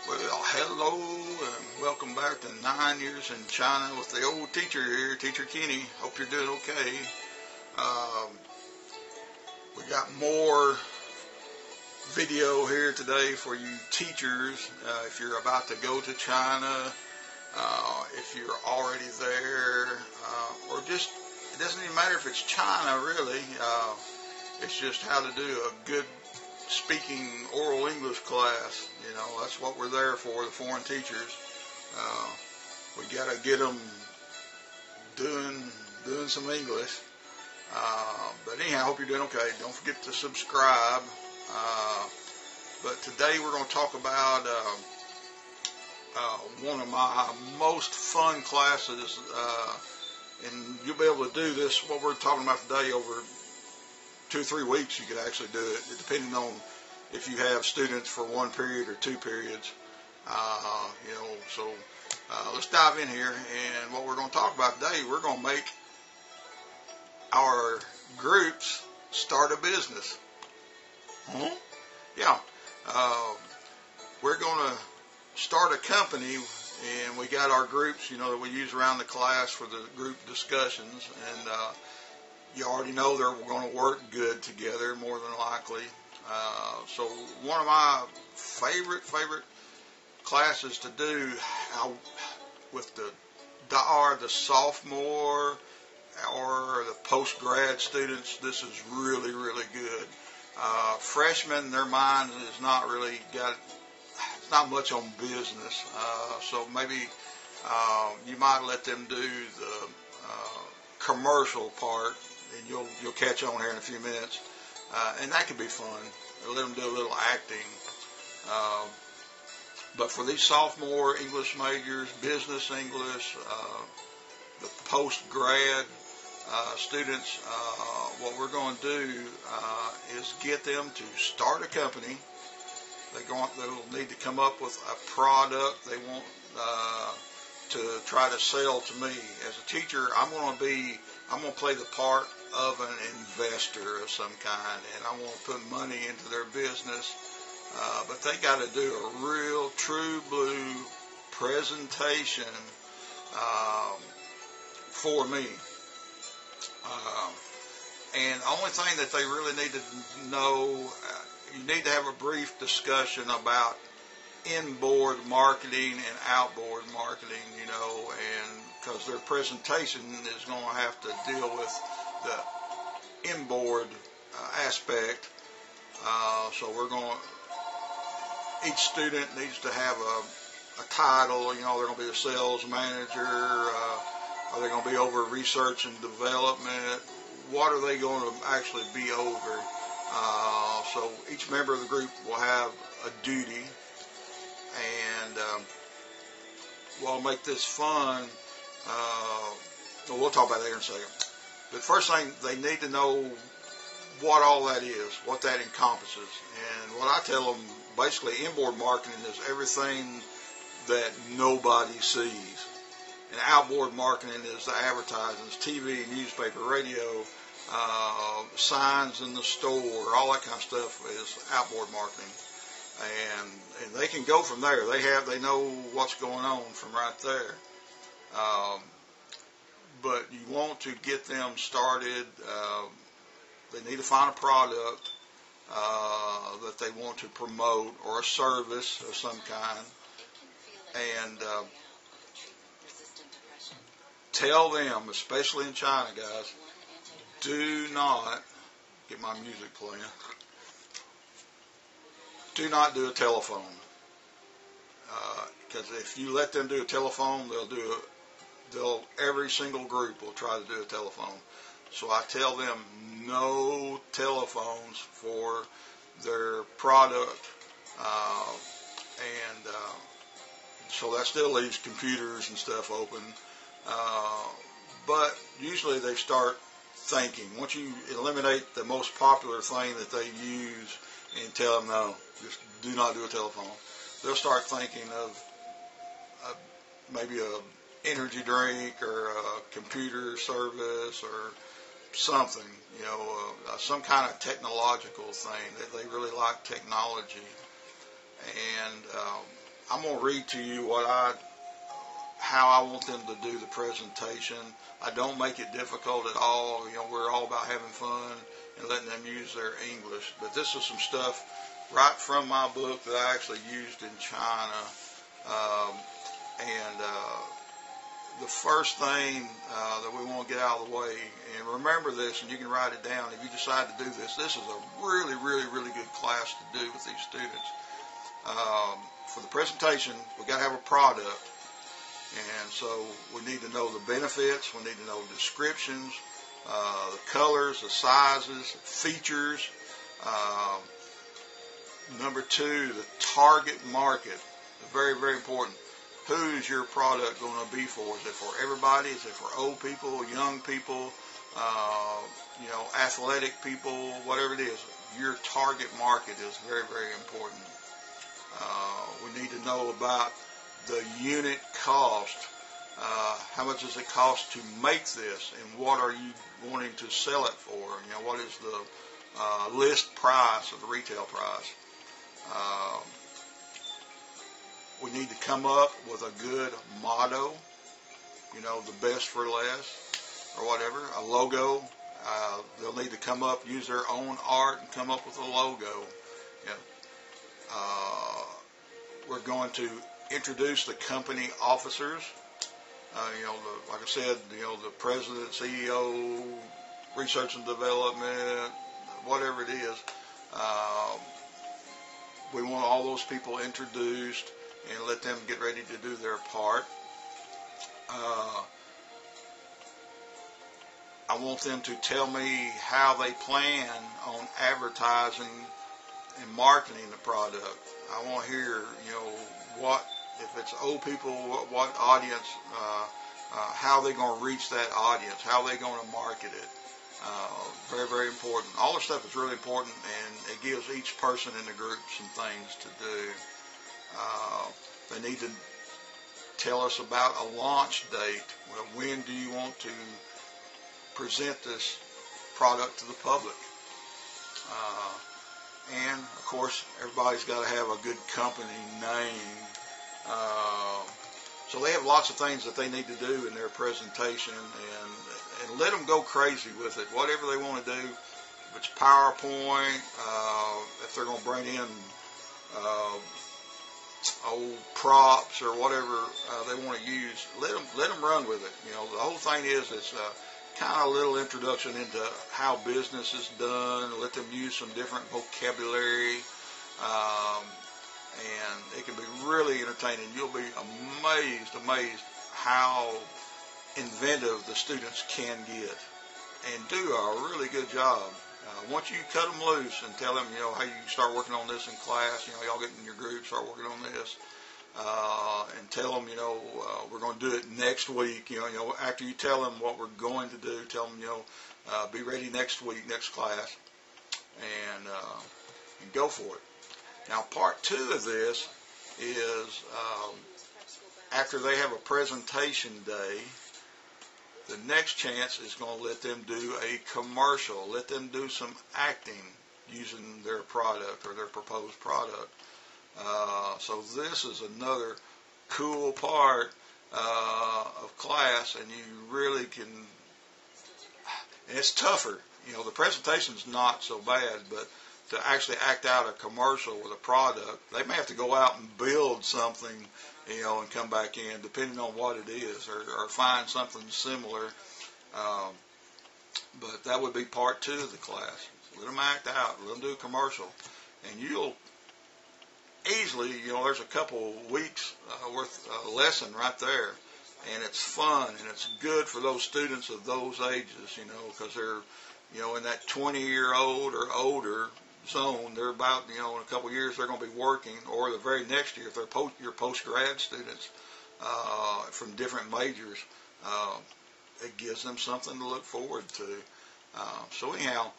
Well, hello and welcome back to 9 Years in China with the old teacher here, Teacher Kenny. Hope you're doing okay. We got more video here today for you teachers. If you're about to go to China, if you're already there, or just, it doesn't even matter if it's China really. It's just how to do a good speaking oral English class. You know, that's what we're there for, the foreign teachers. We got to get them doing some English. But anyhow, I hope you're doing okay. Don't forget to subscribe. But today we're going to talk about one of my most fun classes, and you'll be able to do this, what we're talking about today, over 2 or 3 weeks. You could actually do it, depending on if you have students for 1 period or 2 periods. So let's dive in here. And what we're going to talk about today, we're going to make our groups start a business. Yeah. We're going to start a company, and we got our groups, that we use around the class for the group discussions. And you already know they're going to work good together, more than likely. So one of my favorite classes to do with the sophomore or the post-grad students, this is really, really good. Freshmen, their mind is not really it's not much on business. So maybe you might let them do the commercial part, and you'll catch on here in a few minutes. And that could be fun. Let them do a little acting. But for these sophomore English majors, business English, the post-grad students, what we're going to do is get them to start a company. They'll need to come up with a product they want to try to sell to me. As a teacher, I'm going to play the part of an investor of some kind, and I want to put money into their business. But they got to do a real, true blue presentation for me. And the only thing that they really need to know, you need to have a brief discussion about inboard marketing and outboard marketing, and because their presentation is going to have to deal with the inboard aspect. So each student needs to have a title. They're going to be a sales manager. Are they going to be over research and development? What are they going to actually be over? So each member of the group will have a duty. And we'll make this fun. We'll talk about that here in a second. But first thing, they need to know what all that is, what that encompasses. And what I tell them, basically, inboard marketing is everything that nobody sees. And outboard marketing is the advertisements, TV, newspaper, radio, signs in the store, all that kind of stuff is outboard marketing. And they can go from there. They know what's going on from right there. But you want to get them started. They need to find a product that they want to promote, or a service of some kind. And tell them, especially in China, guys, do not get my music playing. Do not do a telephone. Because if you let them do a telephone, every single group will try to do a telephone. So I tell them no telephones for their product. So that still leaves computers and stuff open. But usually they start thinking. Once you eliminate the most popular thing that they use and tell them no, just do not do a telephone, they'll start thinking of maybe a energy drink or a computer service or something, some kind of technological thing. They really like technology. And I'm going to read to you how I want them to do the presentation. I don't make it difficult at all. We're all about having fun and letting them use their English. But this is some stuff right from my book that I actually used in China. The first thing that we want to get out of the way, and remember this, and you can write it down if you decide to do this. This is a really, really, really good class to do with these students. For the presentation, we've got to have a product. And so we need to know the benefits. We need to know descriptions, the colors, the sizes, features. Number 2, the target market. Very, very important. Who's your product going to be for? Is it for everybody? Is it for old people, young people, athletic people, whatever it is? Your target market is very, very important. We need to know about the unit cost. How much does it cost to make this, and what are you wanting to sell it for? What is the list price or the retail price? We need to come up with a good motto, the best for less or whatever, a logo. They'll need to come up, use their own art and come up with a logo. We're going to introduce the company officers. Like I said, the president, CEO, research and development, whatever it is. We want all those people introduced and let them get ready to do their part. I want them to tell me how they plan on advertising and marketing the product. I want to hear, if it's old people, what audience, how they're going to reach that audience, how they're going to market it. Very, very important. All this stuff is really important, and it gives each person in the group some things to do. They need to tell us about a launch date. Well, when do you want to present this product to the public? And, of course, everybody's got to have a good company name. So they have lots of things that they need to do in their presentation, and let them go crazy with it. Whatever they want to do, if it's PowerPoint, if they're going to bring in old props or whatever they want to use, let them run with it. The whole thing is it's kind of a little introduction into how business is done. Let them use some different vocabulary. And it can be really entertaining. You'll be amazed how inventive the students can get and do a really good job. Once you cut them loose and tell them, how you start working on this in class, y'all get in your group, start working on this, and tell them, we're going to do it next week. After you tell them what we're going to do, tell them, be ready next week, next class, and go for it. Now, part 2 of this is after they have a presentation day, the next chance is going to let them do a commercial, let them do some acting using their product or their proposed product. So this is another cool part of class, and you really can, and it's tougher. The presentation's not so bad, but to actually act out a commercial with a product, they may have to go out and build something, and come back in, depending on what it is, or find something similar. But that would be part 2 of the class. Let them act out, let them do a commercial, and you'll easily, there's a couple weeks worth of lesson right there, and it's fun, and it's good for those students of those ages, because they're, in that 20-year-old or older zone. They're about, in a couple of years they're going to be working, or the very next year if they're your post-grad students from different majors. It gives them something to look forward to. So anyhow,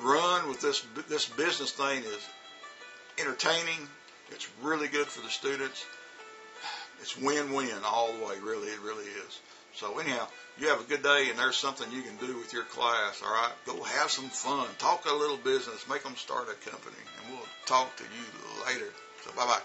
run with this business thing is entertaining. It's really good for the students. It's win-win all the way, really. It really is. So anyhow, you have a good day, and there's something you can do with your class, all right? Go have some fun. Talk a little business. Make them start a company, and we'll talk to you later. So bye-bye.